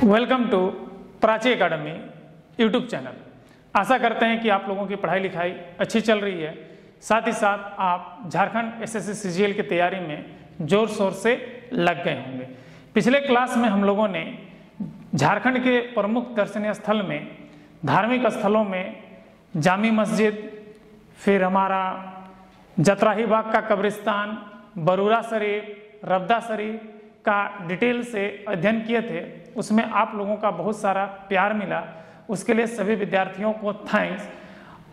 Welcome to Prachi academy YouTube channel. आशा करते हैं कि आप लोगों की पढ़ाई लिखाई अच्छी चल रही है, साथ ही साथ आप झारखंड एसएससी सीजीएल की तैयारी में जोर शोर से लग गए होंगे। पिछले क्लास में हम लोगों ने झारखंड के प्रमुख दर्शनीय स्थल में, धार्मिक स्थलों में जामी मस्जिद, फिर हमारा जतराही बाग का कब्रिस्तान, बरूरा शरीफ, रब्दा शरीफ का डिटेल से अध्ययन किए थे। उसमें आप लोगों का बहुत सारा प्यार मिला, उसके लिए सभी विद्यार्थियों को थैंक्स।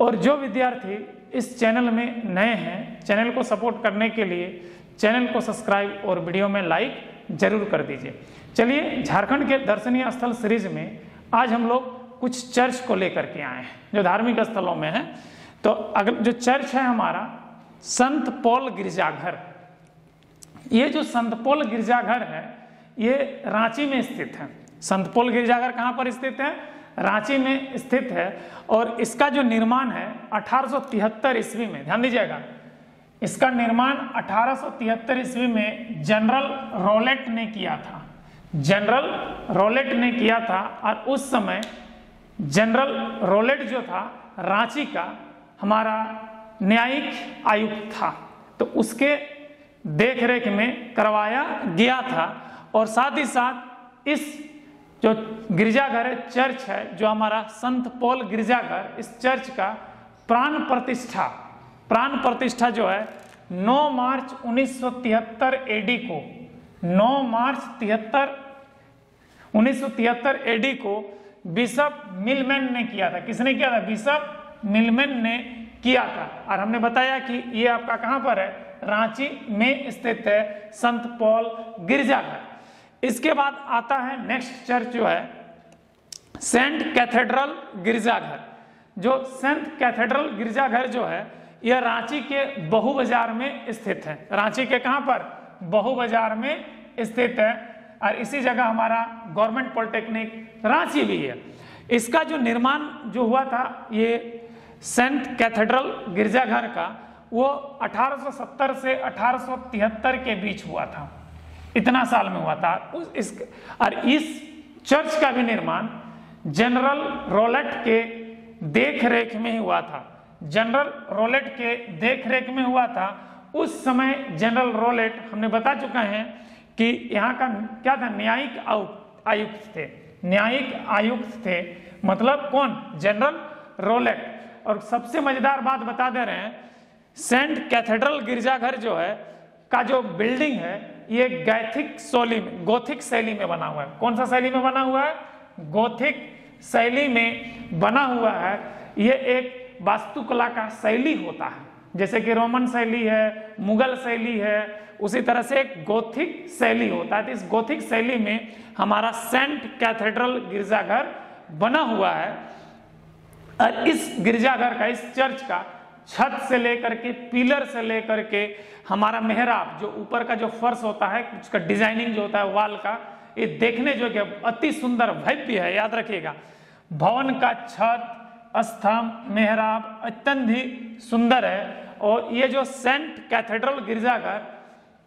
और जो विद्यार्थी इस चैनल में नए हैं, चैनल को सपोर्ट करने के लिए चैनल को सब्सक्राइब और वीडियो में लाइक जरूर कर दीजिए। चलिए, झारखंड के दर्शनीय स्थल सीरीज में आज हम लोग कुछ चर्च को लेकर के आए हैं जो धार्मिक स्थलों में है। तो अगर जो चर्च है हमारा संत पॉल गिरजाघर, ये जो संत पॉल गिरजाघर है ये रांची में स्थित है। संत पॉल गिरजाघर कहाँ पर स्थित है? रांची में स्थित है। और इसका जो निर्माण है 1873 ईस्वी में, ध्यान दीजिएगा, इसका निर्माण 1873 ईस्वी में जनरल रॉलेट ने किया था। जनरल रॉलेट ने किया था और उस समय जनरल रॉलेट जो था रांची का हमारा न्यायिक आयुक्त था, तो उसके देख रेख में करवाया गया था। और साथ ही साथ इस जो गिरजाघर है, चर्च है जो हमारा संत पॉल गिरजाघर, इस चर्च का प्राण प्रतिष्ठा जो है 9 मार्च 1973 एडी को, 9 मार्च 1973 एडी को बिशप मिलमैन ने किया था। किसने किया था? बिशप मिलमैन ने किया था। और हमने बताया कि ये आपका कहां पर है? रांची में स्थित है संत पॉल गिरजाघर। इसके बाद आता है नेक्स्ट चर्च जो है सेंट कैथेड्रल गिरजाघर। जो सेंट कैथेड्रल गिरजाघर जो है यह रांची के बहू बाजार में स्थित है। रांची के कहां पर? बहू बाजार में स्थित है। और इसी जगह हमारा गवर्नमेंट पॉलिटेक्निक रांची भी है। इसका जो निर्माण जो हुआ था ये सेंट कैथेड्रल गिरजाघर का, वो 1870 से 1873 के बीच हुआ था, इतना साल में हुआ था। और इस चर्च का भी निर्माण जनरल रॉलेट के देख रेख में ही हुआ था। जनरल रॉलेट के देख रेख में हुआ था। उस समय जनरल रॉलेट हमने बता चुका है कि यहाँ का क्या था? न्यायिक आयुक्त थे। न्यायिक आयुक्त थे मतलब कौन? General Rowlatt. और सबसे मजेदार बात बता दे रहे हैं, सेंट कैथेड्रल गिरजाघर जो है का जो बिल्डिंग है ये गोथिक शैली में बना हुआ है। कौन सा शैली में बना हुआ है? गोथिक शैली में बना हुआ है। ये एक वास्तुकला का शैली होता है, जैसे कि रोमन शैली है, मुगल शैली है, उसी तरह से एक गोथिक शैली होता है। तो इस गोथिक शैली में हमारा सेंट कैथेड्रल गिरजाघर बना हुआ है। और इस गिरजाघर का, इस चर्च का छत से लेकर के, पिलर से लेकर के हमारा मेहराब, जो ऊपर का जो फर्श होता है, उसका डिजाइनिंग जो होता है वाल का, ये देखने जो कि अति सुंदर भव्य है। याद रखिएगा, भवन का छत, स्तंभ, मेहराब अत्यंत ही सुंदर है। और ये जो सेंट कैथेड्रल गिरजाघर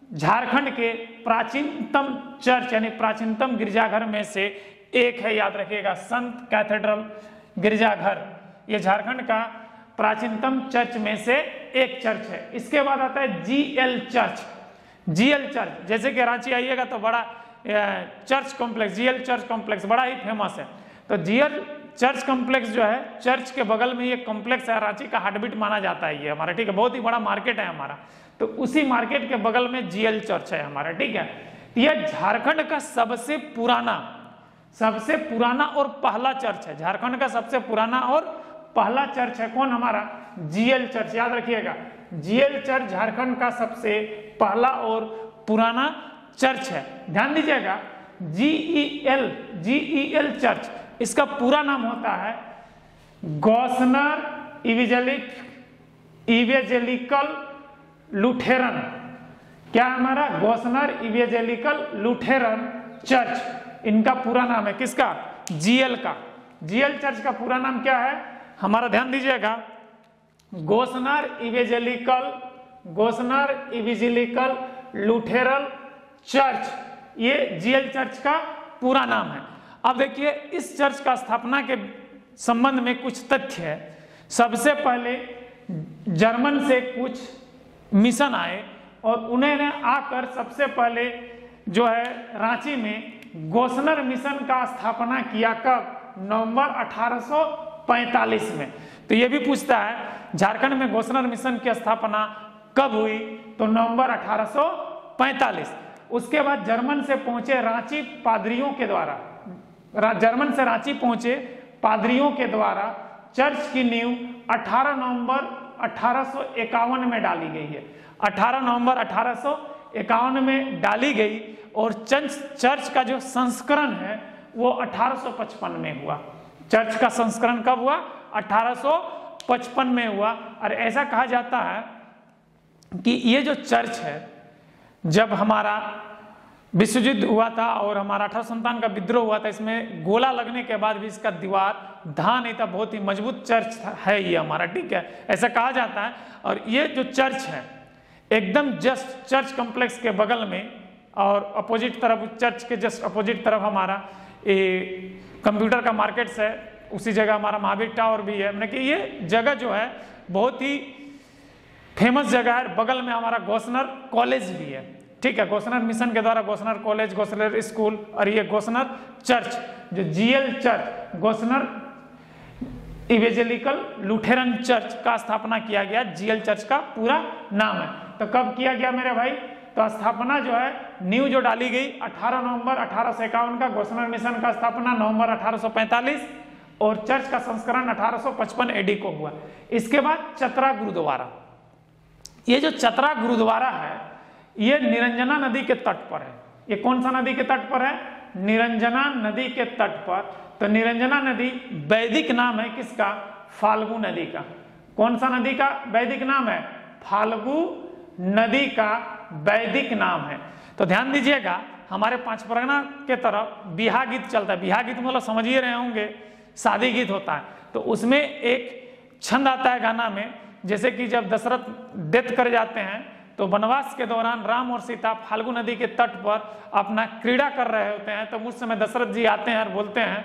झारखंड के प्राचीनतम चर्च यानी प्राचीनतम गिरजाघर में से एक है। याद रखिएगा, संत कैथेड्रल गिरजाघर ये झारखंड का प्राचीनतम चर्च में से एक चर्च है। इसके बाद आता है जीएल चर्च। जीएल चर्च, जैसे कि रांची आइएगा तो बड़ा church complex, GL church complex बड़ा ही फेमस है। तो जीएल चर्च कॉम्प्लेक्स जो है, चर्च के बगल में ये कॉम्प्लेक्स है, रांची का हार्टबीट माना जाता है ये हमारा, ठीक है। बहुत ही बड़ा मार्केट है हमारा, तो उसी मार्केट के बगल में जीएल चर्च है हमारा, ठीक है। यह झारखंड का सबसे पुराना और पहला चर्च है। झारखंड का सबसे पुराना और पहला चर्च है कौन? हमारा जीएल चर्च। याद रखिएगा, जीएल चर्च झारखंड का सबसे पहला और पुराना चर्च है। ध्यान दीजिएगा, जीईएल चर्च, इसका पूरा नाम होता है गॉसनर इवेंजेलिकल लुथेरन। क्या हमारा? गॉसनर इवेंजेलिकल लुथेरन चर्च, इनका पूरा नाम है। किसका? जीएल का। जीएल चर्च का पूरा नाम क्या है हमारा? ध्यान दीजिएगा, गॉसनर इवेंजेलिकल लुथेरन चर्च, ये जीएल चर्च का पूरा नाम है। अब देखिए इस चर्च का स्थापना के संबंध में कुछ तथ्य है। सबसे पहले जर्मन से कुछ मिशन आए और उन्होंने आकर सबसे पहले जो है रांची में गोसनर मिशन का स्थापना किया। कब? नवंबर 1845 में। तो ये भी पूछता है झारखंड में गोसनर मिशन की स्थापना कब हुई? तो नवंबर 1845। उसके बाद जर्मन से पहुंचे रांची पादरियों के द्वारा, जर्मन से रांची पहुंचे पादरियों के द्वारा चर्च की नींव 18 नवंबर 1851 में डाली गई है। 18 नवंबर 1851 में डाली गई और चर्च का जो संस्करण है वो 1855 में हुआ। चर्च का संस्करण कब हुआ? 1855 में हुआ। और ऐसा कहा जाता है कि ये जो चर्च है, जब हमारा विश्व युद्ध हुआ था और हमारा 1857 का विद्रोह हुआ था, इसमें गोला लगने के बाद भी इसका दीवार ढहा नहीं था, बहुत ही मजबूत चर्च है ये हमारा, ठीक है, ऐसा कहा जाता है। और ये जो चर्च है एकदम जस्ट चर्च कॉम्प्लेक्स के बगल में और अपोजिट तरफ, चर्च के जस्ट अपोजिट तरफ हमारा कंप्यूटर का मार्केट्स है, उसी जगह हमारा महावीर टावर भी है। मतलब कि ये जगह जो है बहुत ही फेमस जगह है। बगल में हमारा गोसनर कॉलेज भी है, ठीक है, गोसनर मिशन के द्वारा गोसनर कॉलेज, गोसनर स्कूल और ये गोसनर चर्च जो GEL church, Gossner evangelical Lutheran church का स्थापना किया गया। जीएल चर्च का पूरा नाम है। तो कब किया गया मेरे भाई? तो स्थापना जो है नींव जो डाली गई 18 नवंबर 1851 का, गोसनर मिशन का स्थापना नवंबर 1845 और चर्च का संस्करण 1855 एडी को हुआ। इसके बाद चतरा गुरुद्वारा, ये जो चतरा गुरुद्वारा है ये निरंजना नदी के तट पर है। ये कौन सा नदी के तट पर है? निरंजना नदी के तट पर। तो निरंजना नदी वैदिक नाम है किसका? फाल्गु नदी का। कौन सा नदी का वैदिक नाम है? फाल्गु नदी का वैदिक नाम है। तो ध्यान दीजिएगा हमारे पांच परगना के तरफ बिहा गीत चलता है। बिहा गीत मतलब समझ ही रहे होंगे, शादी गीत होता है। तो उसमें एक छंद आता है गाना में, जैसे कि जब दशरथ डेथ कर जाते हैं तो वनवास के दौरान राम और सीता फाल्गु नदी के तट पर अपना क्रीड़ा कर रहे होते हैं। तो उस समय दशरथ जी आते हैं और बोलते हैं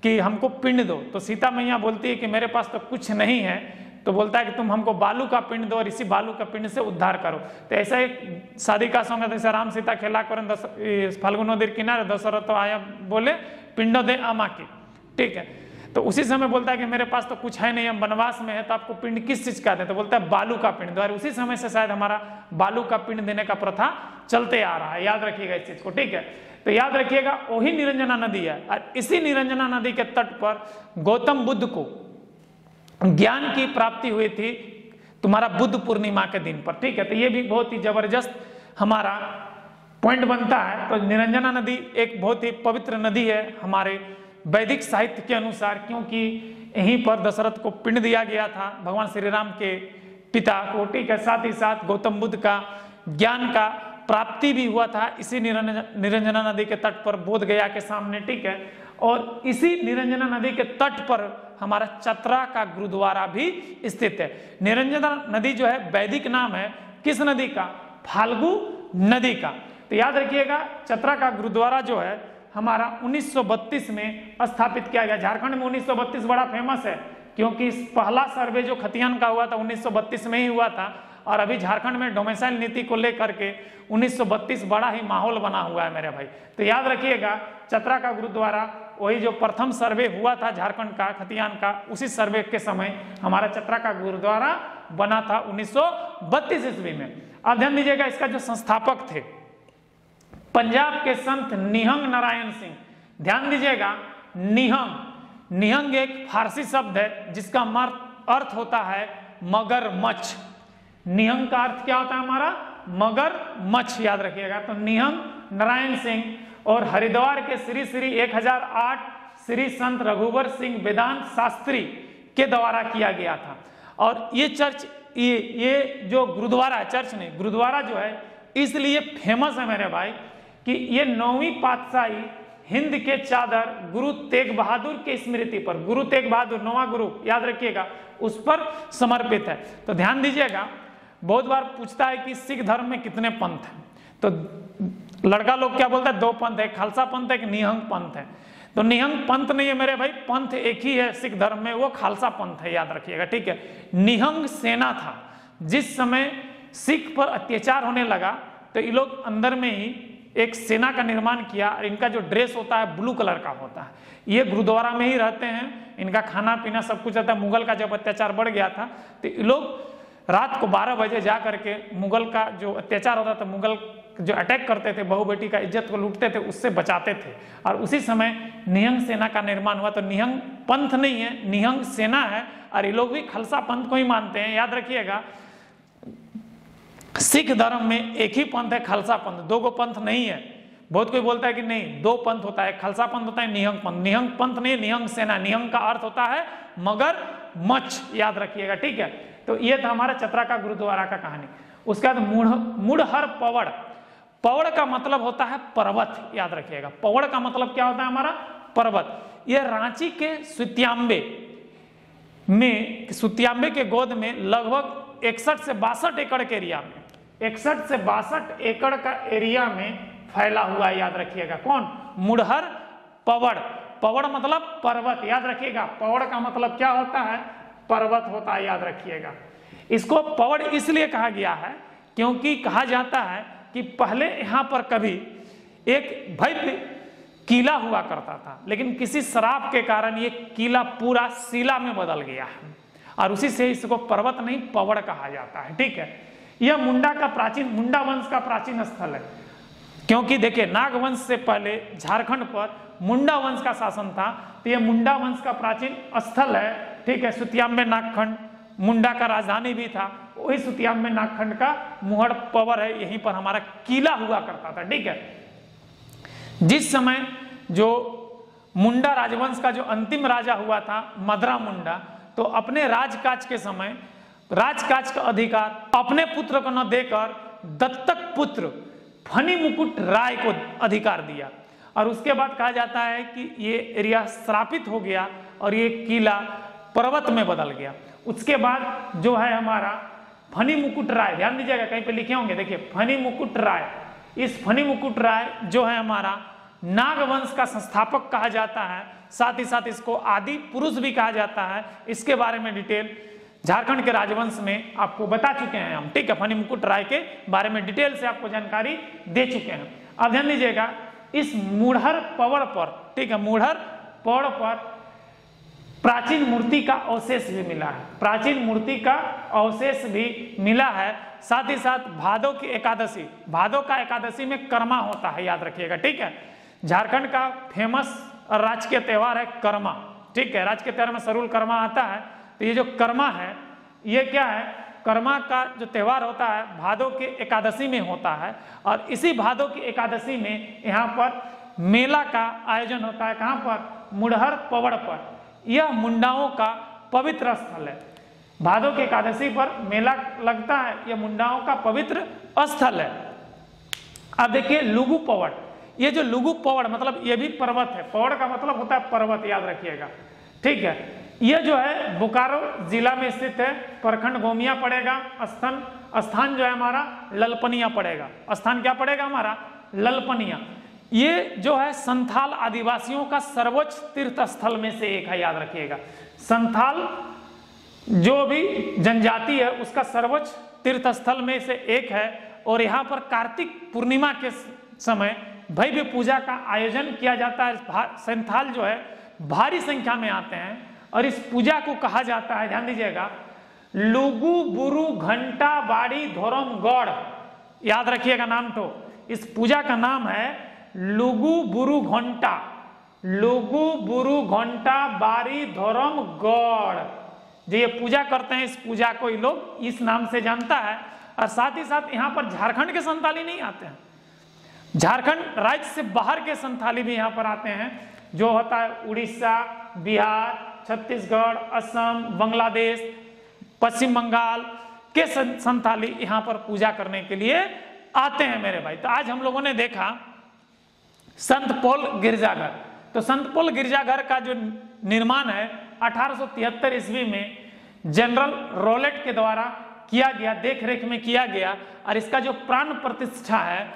कि हमको पिंड दो। तो सीता मैया बोलती है कि मेरे पास तो कुछ नहीं है। तो बोलता है कि तुम हमको बालू का पिंड दो और इसी बालू का पिंड से उद्धार करो। तो ऐसा एक शादी का सॉन्ग है, जैसे राम सीता खेला करें फाल्गु नदी किनारे, दशरथ तो आया बोले पिंडो दे आमा की, ठीक है। तो उसी समय बोलता है कि मेरे पास तो कुछ है नहीं, हम वनवास में है, तो आपको पिंड किस चीज का दें? तो बोलता है बालू का पिंड दो। और उसी समय से शायद हमारा बालू का पिंड देने का प्रथा चलते आ रहा है। याद रखिएगा इस चीज को, ठीक है। तो याद रखिएगा वही निरंजना नदी है और इसी निरंजना नदी के तट पर गौतम बुद्ध को ज्ञान की प्राप्ति हुई थी तुम्हारा बुद्ध पूर्णिमा के दिन पर, ठीक है। तो ये भी बहुत ही जबरदस्त हमारा पॉइंट बनता है। तो निरंजना नदी एक बहुत ही पवित्र नदी है हमारे वैदिक साहित्य के अनुसार, क्योंकि यहीं पर दशरथ को पिंड दिया गया था भगवान श्री राम के पिता को, ठीक है। साथ ही साथ गौतम बुद्ध का ज्ञान का प्राप्ति भी हुआ था इसी निरंजना नदी के तट पर, बोध गया के सामने, ठीक है। और इसी निरंजना नदी के तट पर हमारा चतरा का गुरुद्वारा भी स्थित है। निरंजना नदी जो है वैदिक नाम है किस नदी का? फाल्गु नदी का। तो याद रखिएगा चतरा का गुरुद्वारा जो है हमारा 1932 में स्थापित किया गया। झारखंड में 1932 बड़ा फेमस है क्योंकि पहला सर्वे जो खतियान का हुआ था 1932 में ही हुआ था। और अभी झारखंड में डोमिसाइल नीति को लेकर के 1932 बड़ा ही माहौल बना हुआ है मेरे भाई। तो याद रखिएगा चतरा का गुरुद्वारा वही जो प्रथम सर्वे हुआ था झारखंड का खतियान का, उसी सर्वे के समय हमारा चतरा का गुरुद्वारा बना था 1932 ईस्वी में। अब ध्यान दीजिएगा इसका जो संस्थापक थे पंजाब के संत निहंग नारायण सिंह। ध्यान दीजिएगा निहंग, निहंग एक फारसी शब्द है जिसका अर्थ होता है मगरमच्छ। निहंग का अर्थ क्या होता है हमारा? मगरमच्छ, याद रखिएगा। तो निहंग नारायण सिंह और हरिद्वार के श्री श्री 1008 श्री संत रघुवर सिंह वेदांत शास्त्री के द्वारा किया गया था। और ये चर्च, ये जो गुरुद्वारा है, चर्च नहीं गुरुद्वारा जो है इसलिए फेमस है मेरे भाई कि ये 9वीं पातशाही हिंद के चादर गुरु तेग बहादुर के स्मृति पर, गुरु तेग बहादुर 9वां गुरु याद रखिएगा, उस पर समर्पित है। तो ध्यान दीजिएगा बहुत बार पूछता है कि सिख धर्म में कितने पंथ हैं? तो लड़का लोग क्या बोलता है? 2 पंथ है, खालसा पंथ है, एक निहंग पंथ है। तो निहंग पंथ नहीं है मेरे भाई, पंथ एक ही है सिख धर्म में, वो खालसा पंथ है, याद रखिएगा, ठीक है। निहंग सेना था। जिस समय सिख पर अत्याचार होने लगा तो ये लोग अंदर में ही एक सेना का निर्माण किया, और इनका जो ड्रेस होता है ब्लू कलर का होता है। ये गुरुद्वारा में ही रहते हैं, इनका खाना पीना सब कुछ रहता है। मुगल का जब अत्याचार बढ़ गया था तो ये लोग रात को 12 बजे जा करके मुगल का जो अत्याचार होता था, मुगल जो अटैक करते थे, बहू बेटी का इज्जत को लूटते थे, उससे बचाते थे। और उसी समय निहंग सेना का निर्माण हुआ। तो निहंग पंथ नहीं है, निहंग सेना है, और ये लोग भी खालसा पंथ को ही मानते हैं। याद रखिएगा, सिख धर्म में एक ही पंथ है, खालसा पंथ, दो गो पंथ नहीं है। बहुत कोई बोलता है कि नहीं, दो पंथ होता है, खालसा पंथ होता है, निहंग पंथ। निहंग पंथ नहीं, निहंग सेना। निहंग का अर्थ होता है मगर मच्छ, याद रखिएगा, ठीक है। तो ये था हमारा चतरा का गुरुद्वारा का कहानी। उसके बाद मुड़हर पवड़। पवड़ का मतलब होता है पर्वत, याद रखिएगा। पवड़ का मतलब क्या होता है हमारा? पर्वत। यह रांची के सुतियांबे के गोद में लगभग 61 से 62 एकड़ के एरिया में, 61 से 62 एकड़ का एरिया में फैला हुआ है, याद रखिएगा। कौन? मुड़हर पवड़। पवड़ मतलब पर्वत, याद रखिएगा। पवड़ का मतलब क्या होता है? पर्वत होता है, याद रखिएगा। इसको पवड़ इसलिए कहा गया है क्योंकि कहा जाता है कि पहले यहाँ पर कभी एक भव्य किला हुआ करता था, लेकिन किसी श्राप के कारण ये किला पूरा शिला में बदल गया है, और उसी से इसको पर्वत नहीं पवड़ कहा जाता है, ठीक है। यह मुंडा वंश का प्राचीन स्थल है, क्योंकि देखिए नागवंश से पहले झारखंड पर मुंडा वंश का शासन था, तो यह मुंडा वंश का प्राचीन स्थल है, ठीक है। सुतियांबे नागखंड मुंडा का राजधानी भी था, वही सुतियांबे नागखंड का मुहड़ पवड़ है, यहीं पर हमारा किला हुआ करता था, ठीक है। जिस समय जो मुंडा राजवंश का जो अंतिम राजा हुआ था मदरा मुंडा, तो अपने राजकाज के समय राजकाज का अधिकार अपने पुत्र को न देकर दत्तक पुत्र फनी मुकुट राय को अधिकार दिया, और उसके बाद कहा जाता है कि ये एरिया श्रापित हो गया और ये किला पर्वत में बदल गया। उसके बाद जो है हमारा फनी मुकुट राय, ध्यान दीजिएगा, कहीं पे लिखे होंगे, देखिए फनी मुकुट राय। इस फनी मुकुट राय जो है हमारा नागवंश का संस्थापक कहा जाता है, साथ ही साथ इसको आदि पुरुष भी कहा जाता है। इसके बारे में डिटेल झारखंड के राजवंश में आपको बता चुके हैं हम, ठीक है। फनी मुकुट राय के बारे में डिटेल से आपको जानकारी दे चुके हैं। अब ध्यान दीजिएगा, इस मुड़हर पवड़ पर, ठीक है, मुड़हर पवड़ पर प्राचीन मूर्ति का अवशेष भी मिला है, प्राचीन मूर्ति का अवशेष भी मिला है। साथ ही साथ भादो की एकादशी, भादो का एकादशी में कर्मा होता है, याद रखिएगा, ठीक है। झारखंड का फेमस और राजकीय त्यौहार है कर्मा, ठीक है। राजकीय त्यौहार में सरूल कर्मा आता है, तो ये जो कर्मा है ये क्या है? कर्मा का जो त्यौहार होता है भादो के एकादशी में होता है, और इसी भादो की एकादशी में यहाँ पर मेला का आयोजन होता है। कहाँ पर? मुड़हर पवड़ पर। यह मुंडाओं का पवित्र स्थल है। भादो की एकादशी पर मेला लगता है, यह मुंडाओं का पवित्र स्थल है। अब देखिए लुगु पवड़, ये जो लुगु पवड़ मतलब ये भी पर्वत है, पवड़ का मतलब होता है पर्वत, याद रखिएगा, ठीक है। यह जो है बोकारो जिला में स्थित है, प्रखंड गोमिया पड़ेगा, स्थान जो है हमारा ललपनिया पड़ेगा। स्थान क्या पड़ेगा हमारा? ललपनिया। ये जो है संथाल आदिवासियों का सर्वोच्च तीर्थ स्थल में से एक है, याद रखिएगा। संथाल जो भी जनजाति है उसका सर्वोच्च तीर्थ स्थल में से एक है, और यहाँ पर कार्तिक पूर्णिमा के समय भव्य पूजा का आयोजन किया जाता है। संथाल जो है भारी संख्या में आते हैं, और इस पूजा को कहा जाता है, ध्यान दीजिएगा, लुगु बुरु घंटा बाड़ी धोरम गौड़, याद रखिएगा नाम। तो इस पूजा का नाम है लुगु बुरु घंटा, लुगु बुरु घंटा बाड़ी धोरम गौड़। जो ये पूजा करते हैं, इस पूजा को ये लोग इस नाम से जानता है। और साथ ही साथ यहाँ पर झारखंड के संथाली नहीं आते हैं, झारखंड राज्य से बाहर के संथाली भी यहाँ पर आते हैं, जो होता है उड़ीसा, बिहार, छत्तीसगढ़, असम, बांग्लादेश, पश्चिम बंगाल के संथाली यहाँ पर पूजा करने के लिए आते हैं मेरे भाई। तो आज हम लोगों ने देखा संत पोल गिरजाघर। तो संत पोल गिरजाघर का जो निर्माण है 1873 ईस्वी में जनरल रोलेट के द्वारा किया गया, देख रेख में किया गया, और इसका जो प्राण प्रतिष्ठा है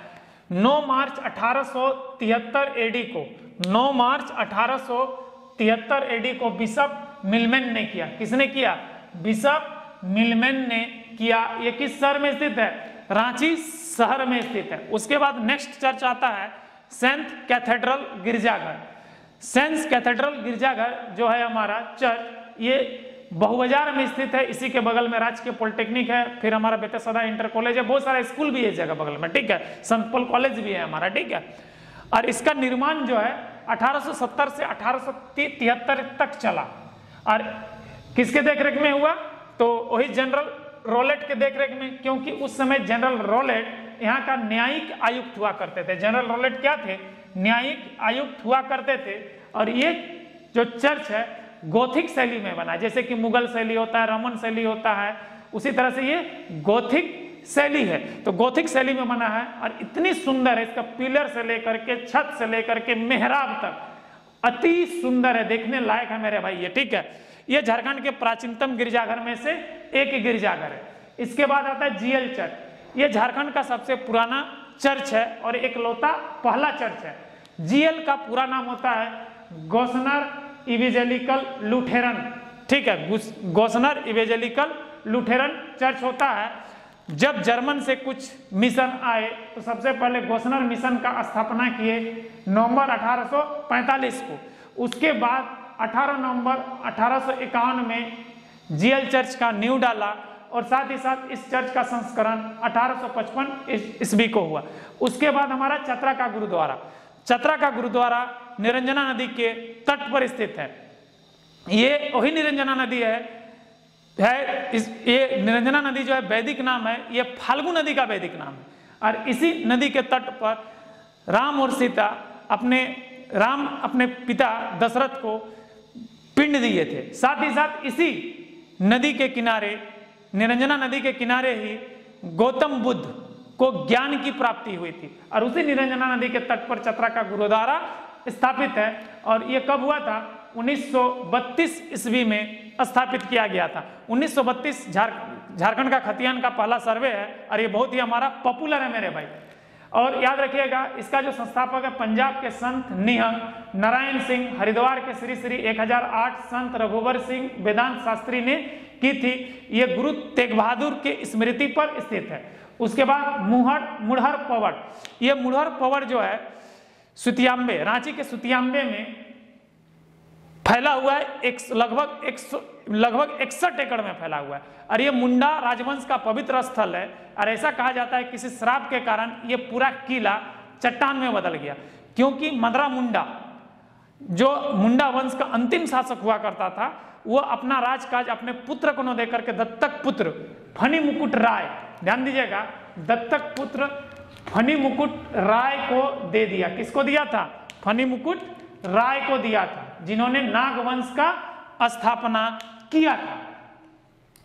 9 मार्च 1873 एडी को 9 मार्च 1873 एडी को बिशप मिलमैन ने किया। किसने किया? बिशप मिलमैन ने किया। ये किस शहर में स्थित है? रांची शहर में स्थित है। उसके बाद नेक्स्ट चर्च आता है सेंट कैथेड्रल गिरजाघर। सेंट कैथेड्रल गिरजाघर जो है हमारा चर्च, ये बहुबाजार में स्थित है। इसी के बगल में राजकीय पॉलिटेक्निक है, फिर हमारा बेतसदा इंटर कॉलेज है, बहुत सारा स्कूल भी है इस जगह बगल में, ठीक है। संत पॉल कॉलेज भी है हमारा, ठीक है। और इसका निर्माण जो है 1870 से 1873 तक चला। और किसके देखरेख में हुआ? तो वही जनरल रॉलेट के देखरेख में, क्योंकि उस समय जनरल रॉलेट यहाँ का न्यायिक आयुक्त हुआ करते थे। जनरल रॉलेट क्या थे? न्यायिक आयुक्त हुआ करते थे। और ये जो चर्च है गोथिक शैली में बना, जैसे कि मुगल शैली होता है, रोमन शैली होता है, उसी तरह से ये गोथिक शैली है। तो गोथिक शैली में बना है और इतनी सुंदर है, इसका पिलर से लेकर के छत से लेकर के मेहराब तक अति सुंदर है, देखने लायक है मेरे भाई ये, ठीक है। ये झारखंड के प्राचीनतम गिरजाघर में से एक गिरजाघर है। इसके बाद आता है जीएल चर्च। ये झारखंड का सबसे पुराना चर्च है और एकलौता पहला चर्च है। जीएल का पूरा नाम होता है गोस्नर इवेंजेलिकल लुथेरन, ठीक है। गोस्नर इवेंजेलिकल लुथेरन चर्च होता है। जब जर्मन से कुछ मिशन आए तो सबसे पहले गोस्नर मिशन का स्थापना किए नवंबर 1845 को। उसके बाद 18 नवंबर 1851 में जीएल चर्च का नींव डाला और साथ ही साथ इस चर्च का संस्करण 1855 ईस्वी को हुआ। उसके बाद हमारा चतरा का गुरुद्वारा। चतरा का गुरुद्वारा निरंजना नदी के तट पर स्थित है। ये वही निरंजना नदी है ये निरंजना नदी जो है वैदिक नाम है, ये फाल्गु नदी का वैदिक नाम है। और इसी नदी के तट पर राम और सीता राम अपने पिता दशरथ को पिंड दिए थे। साथ ही साथ इसी नदी के किनारे, निरंजना नदी के किनारे ही गौतम बुद्ध को ज्ञान की प्राप्ति हुई थी। और उसी निरंजना नदी के तट पर चतरा का गुरुद्वारा स्थापित है। और ये कब हुआ था? 1932 ईस्वी में स्थापित किया गया था। 1932 झारखंड का खतियान का पहला सर्वे है और ये बहुत ही हमारा पॉपुलर है मेरे भाई। और याद रखिएगा इसका जो संस्थापक है पंजाब के संत निहंग नारायण सिंह, हरिद्वार के श्री श्री 1008 संत रघुवर सिंह वेदांत शास्त्री ने की थी। ये गुरु तेग बहादुर के स्मृति पर स्थित है। उसके बाद मुढ़र पवड़। ये मुढ़र पवड़ जो है सुतियाम्बे, रांची के सुतियाम्बे में फैला हुआ है। लगभग 61 एकड़ में फैला हुआ है। और ये मुंडा राजवंश का पवित्र स्थल है। और ऐसा कहा जाता है किसी श्राप के कारण ये पूरा किला चट्टान में बदल गया, क्योंकि मदरा मुंडा जो मुंडा वंश का अंतिम शासक हुआ करता था, वो अपना राजकाज अपने पुत्र को न देकर के दत्तक पुत्र फनी मुकुट राय, ध्यान दीजिएगा, दत्तक पुत्र फनी मुकुट राय को दे दिया। किसको दिया था? फनी मुकुट राय को दिया था, जिन्होंने नागवंश का स्थापना किया था।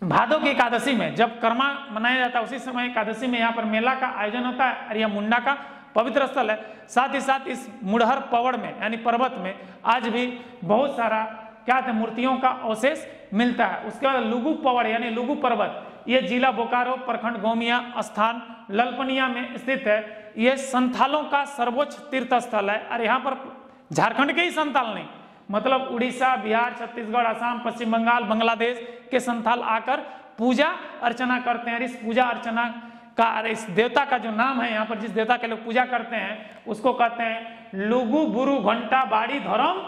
भादो की एकादशी में जब कर्मा मनाया जाता है, उसी समय एकादशी में यहाँ पर मेला का आयोजन होता है और यह मुंडा का पवित्र स्थल है। साथ ही साथ इस मुढ़र पवड़ में यानी पर्वत में आज भी बहुत सारा क्या थे मूर्तियों का अवशेष मिलता है। उसके बाद लुगु पवड़ यानी लुगु पर्वत, ये जिला बोकारो प्रखंड गोमिया स्थान ललपनिया में स्थित है। ये संथालों का सर्वोच्च तीर्थ स्थल है। और यहाँ पर झारखंड के ही संथाल नहीं, मतलब उड़ीसा, बिहार, छत्तीसगढ़, असम, पश्चिम बंगाल, बांग्लादेश के संथाल आकर पूजा अर्चना करते हैं। इस पूजा अर्चना का, इस देवता का जो नाम है यहाँ पर जिस देवता के लोग पूजा करते हैं उसको कहते हैं लुगु बुरु घंटा बाड़ी धर्म